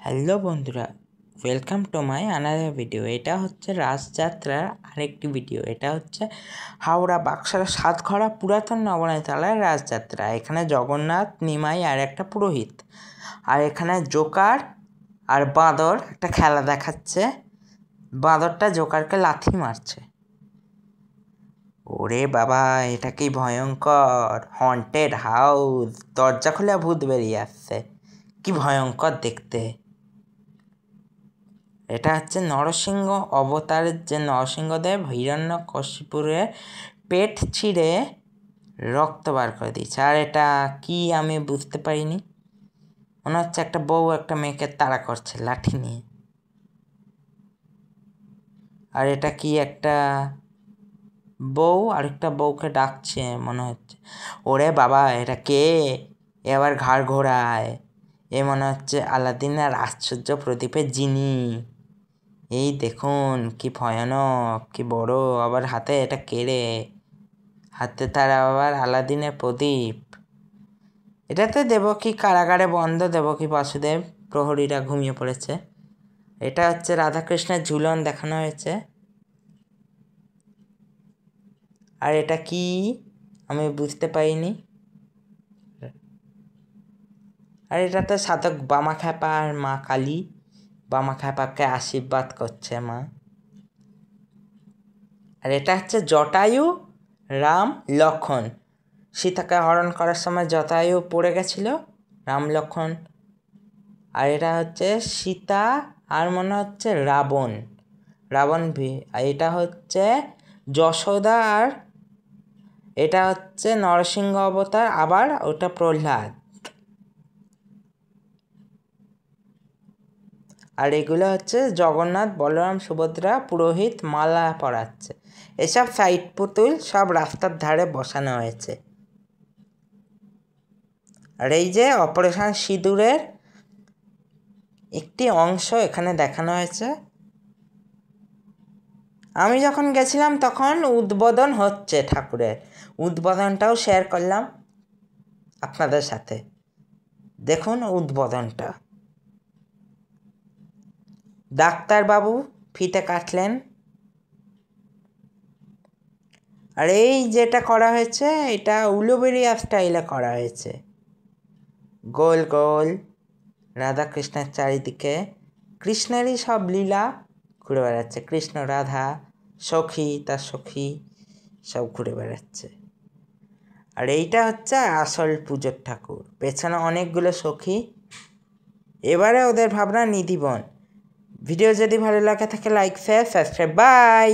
Hello বন্ধুরা, welcome to my another video. এটা হচ্ছে রাসযাত্রার আরেকটি ভিডিও। এটা হচ্ছে হাওড়া বাক্সার সাতঘরা পুরাতন নবনীতালার রাসযাত্রা। এখানে জগন্নাথ, নিমাই আর একটা পুরোহিত, আর এখানে জোকার আর বাঁদর একটা খেলা দেখাচ্ছে। বাঁদরটা জোকারকে লাথি মারছে। ওরে বাবা, এটা কি ভয়ঙ্কর! হন্টেড হাউস, দরজা খুলে ভূত বেরিয়ে আসছে। কি ভয়ঙ্কর দেখতে! এটা হচ্ছে নরসিংহ অবতারের, যে নরসিংহদেব হিরণ্যকশিপুরের পেট ছিঁড়ে রক্ত বার করে দিয়েছে। আর এটা কি আমি বুঝতে পারিনি। মনে হচ্ছে একটা বউ একটা মেয়েকে তাড়া করছে লাঠি নিয়ে। আর এটা কি একটা বউ আরেকটা বউকে ডাকছে মনে হচ্ছে। ওরে বাবা, এটা কে? এবার ঘাড় ঘোরায়। এ মনে হচ্ছে আলাদিনের আশ্চর্য প্রদীপের জিনি। এই দেখুন কি ভয়ানক, কি বড়! আবার হাতে এটা কেড়ে, হাতে তার আবার আলাদিনের প্রদীপ। এটাতে দেবকী কারাগারে বন্ধ, দেবকী বাসুদেব প্রহরীরা ঘুমিয়ে পড়েছে। এটা হচ্ছে রাধাকৃষ্ণের ঝুলন দেখানো হয়েছে। আর এটা কি আমি বুঝতে পারিনি। আর এটাতে সাধক বামাখ্যাপা আর মা কালী। বামাখ্যাপাকে আশীর্বাদ করছে মা। আর এটা হচ্ছে জটায়ু, রাম, লক্ষণ। সীতাকে হরণ করার সময় জটায়ু পড়ে গেছিল, রাম লক্ষণ। আর এটা হচ্ছে সীতা আর মনে হচ্ছে রাবণ। আর এটা হচ্ছে যশোদা, আর এটা হচ্ছে নরসিংহ অবতার, আবার ওটা প্রহ্লাদ। আর এগুলো হচ্ছে জগন্নাথ, বলরাম, সুভদ্রা, পুরোহিত মালা পরাচ্ছে। এসব সাইড পুতুল সব রাস্তার ধারে বসানো হয়েছে। আর এই যে অপারেশন সিঁদুরের একটি অংশ এখানে দেখানো হয়েছে। আমি যখন গেছিলাম তখন উদ্বোধন হচ্ছে, ঠাকুরের উদ্বোধনটাও শেয়ার করলাম আপনাদের সাথে। দেখুন উদ্বোধনটা। ডাক্তারবাবু ফিতে কাটলেন। আর এই যেটা করা হয়েছে, এটা উলুবেড়িয়া স্টাইলে করা হয়েছে। গোল গোল রাধাকৃষ্ণের চারিদিকে কৃষ্ণেরই সব লীলা ঘুরে বেড়াচ্ছে। কৃষ্ণ, রাধা, সখী, তার সখী সব ঘুরে বেড়াচ্ছে। আর এইটা হচ্ছে আসল পুজোর ঠাকুর। পেছনে অনেকগুলো সখী। এবারে ওদের ভাবনা নিধিবন। ভিডিও যদি ভালো লাগে থাকে লাইক, শেয়ার, সাবস্ক্রাইব। বাই।